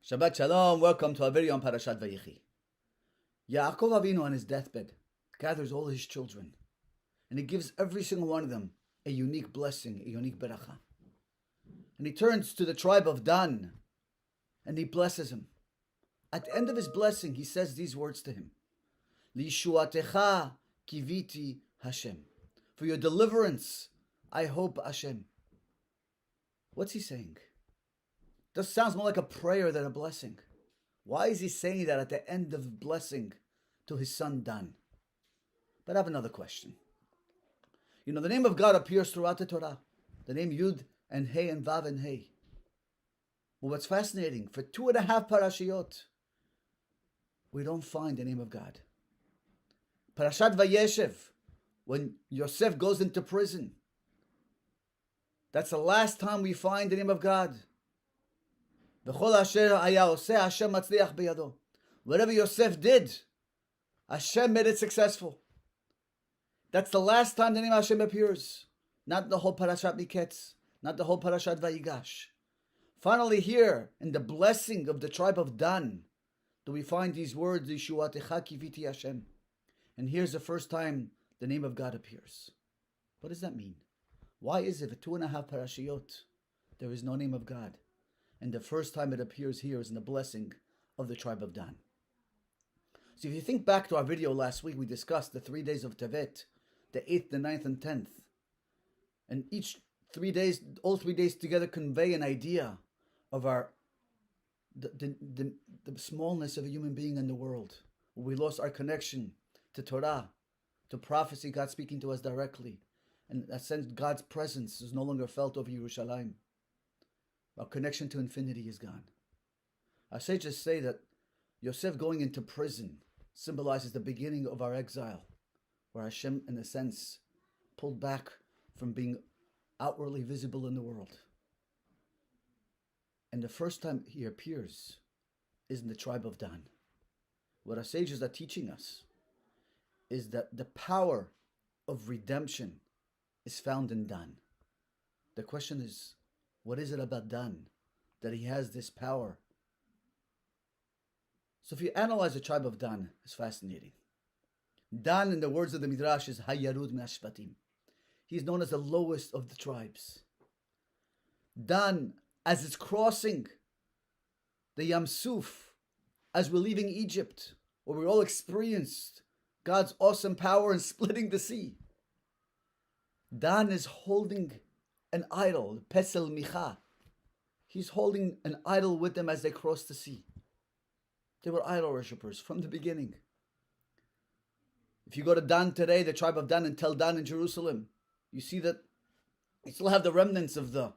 Shabbat Shalom, welcome to our video on Parashat Vayechi. Yaakov Avinu on his deathbed gathers all his children and he gives every single one of them a unique blessing, a unique beracha. And he turns to the tribe of Dan and he blesses him. At the end of his blessing, he says these words to him: Lishuatecha kiviti Hashem. For your deliverance, I hope Hashem. What's he saying? This sounds more like a prayer than a blessing. Why is he saying that at the end of the blessing to his son Dan? But I have another question. You know, the name of God appears throughout the Torah. The name Yud and Hey and Vav and Hey. Well, what's fascinating, for 2.5 parashiyot, we don't find the name of God. Parashat Vayechi, when Yosef goes into prison, that's the last time we find the name of God. Whatever Yosef did, Hashem made it successful. That's the last time the name Hashem appears. Not the whole Parashat Miketz, not the whole Parashat Vayigash. Finally here, in the blessing of the tribe of Dan, do we find these words, Yeshuatecha kiviti Hashem. And here's the first time the name of God appears. What does that mean? Why is it for 2.5 parashiyot there is no name of God? And the first time it appears here is in the blessing of the tribe of Dan. So if you think back to our video last week, we discussed the 3 days of Tevet, the 8th, the 9th, and 10th. And each 3 days, all 3 days together convey an idea of the smallness of a human being in the world. We lost our connection to Torah, to prophecy, God speaking to us directly. And in that sense, God's presence is no longer felt over Yerushalayim. Our connection to infinity is gone. Our sages say that Yosef going into prison symbolizes the beginning of our exile, where Hashem, in a sense, pulled back from being outwardly visible in the world. And the first time he appears is in the tribe of Dan. What our sages are teaching us is that the power of redemption is found in Dan. The question is, what is it about Dan that he has this power? So if you analyze the tribe of Dan, it's fascinating. Dan, in the words of the Midrash, is Hayarud Me'ashvatim. He's known as the lowest of the tribes. Dan, as it's crossing the Yam Suf, as we're leaving Egypt, where we all experienced God's awesome power in splitting the sea, Dan is holding an idol, Pesel Micha. He's holding an idol with them as they cross the sea. They were idol worshippers from the beginning. If you go to Dan today, the tribe of Dan, and Tel Dan in Jerusalem, you see that you still have the remnants of the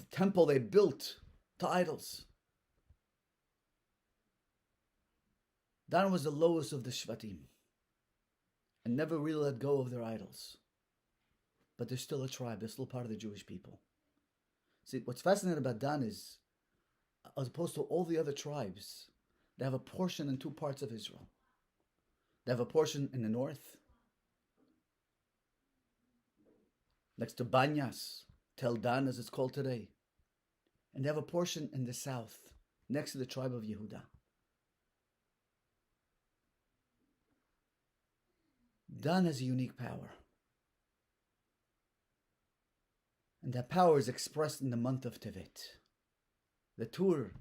temple they built to idols. Dan was the lowest of the Shvatim and never really let go of their idols. But they're still a tribe, they're still part of the Jewish people. See, what's fascinating about Dan is, as opposed to all the other tribes, they have a portion in 2 parts of Israel. They have a portion in the north, next to Banyas, Tel Dan as it's called today. And they have a portion in the south, next to the tribe of Yehuda. Dan has a unique power. And that power is expressed in the month of Tevet. The Tur,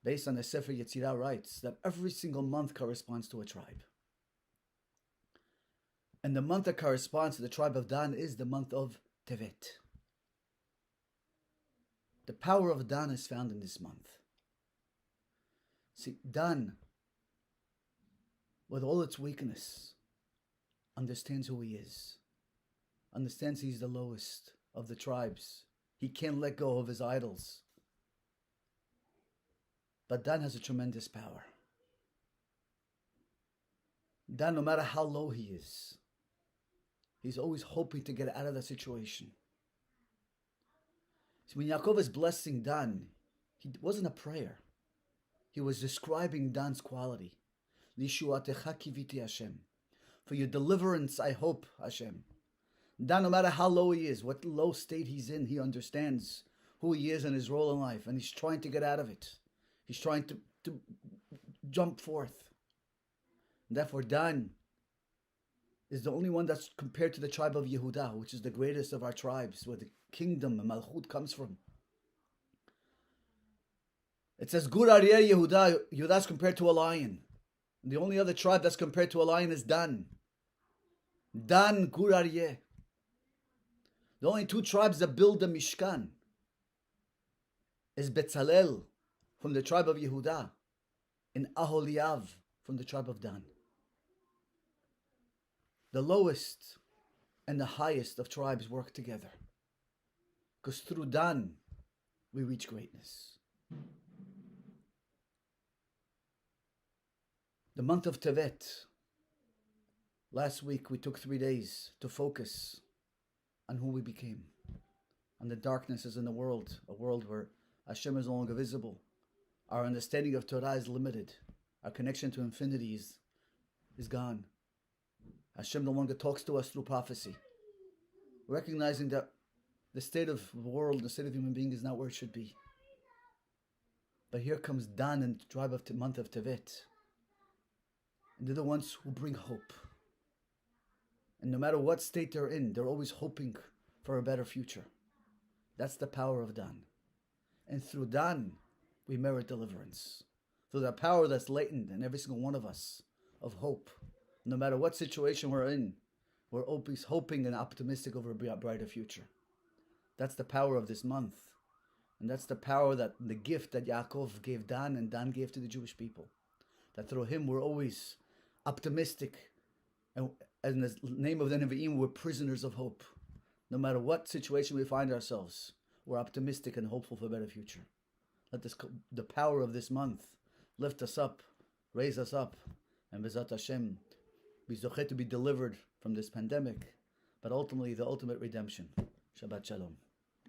based on the Sefer Yetzirah, writes that every single month corresponds to a tribe. And the month that corresponds to the tribe of Dan is the month of Tevet. The power of Dan is found in this month. See, Dan, with all its weakness, understands who he is. Understands he's the lowest of the tribes. He can't let go of his idols. But Dan has a tremendous power. Dan, no matter how low he is, he's always hoping to get out of the situation. So when Yaakov is blessing Dan, it wasn't a prayer. He was describing Dan's quality. Lishuatecha kiviti Hashem. For your deliverance, I hope, Hashem. Dan, no matter how low he is, what low state he's in, he understands who he is and his role in life, and he's trying to get out of it. He's trying to jump forth. And therefore, Dan is the only one that's compared to the tribe of Yehuda, which is the greatest of our tribes, where the kingdom and Malchut comes from. It says, Gur Aryeh Yehuda. Yehuda is compared to a lion. And the only other tribe that's compared to a lion is Dan. Dan Gur Aryeh. The only two tribes that build the Mishkan is Betzalel from the tribe of Yehuda and Aholiav from the tribe of Dan. The lowest and the highest of tribes work together, because through Dan we reach greatness. The month of Tevet. Last week we took 3 days to focus on who we became, on the darknesses in the world, a world where Hashem is no longer visible. Our understanding of Torah is limited. Our connection to infinity is gone. Hashem no longer talks to us through prophecy. Recognizing that the state of the world, the state of human being is not where it should be. But here comes Dan and the tribe of the month of Tevet. And they're the ones who bring hope. And no matter what state they're in, they're always hoping for a better future. That's the power of Dan. And through Dan, we merit deliverance. Through the power that's latent in every single one of us of hope. No matter what situation we're in, we're always hoping and optimistic over a brighter future. That's the power of this month. And that's the power, that the gift that Yaakov gave Dan and Dan gave to the Jewish people. That through him we're always optimistic. And in the name of the Nevi'im, we're prisoners of hope. No matter what situation we find ourselves, we're optimistic and hopeful for a better future. Let the power of this month lift us up, raise us up, and B'ezrat Hashem, be zochet to be delivered from this pandemic, but ultimately the ultimate redemption. Shabbat Shalom.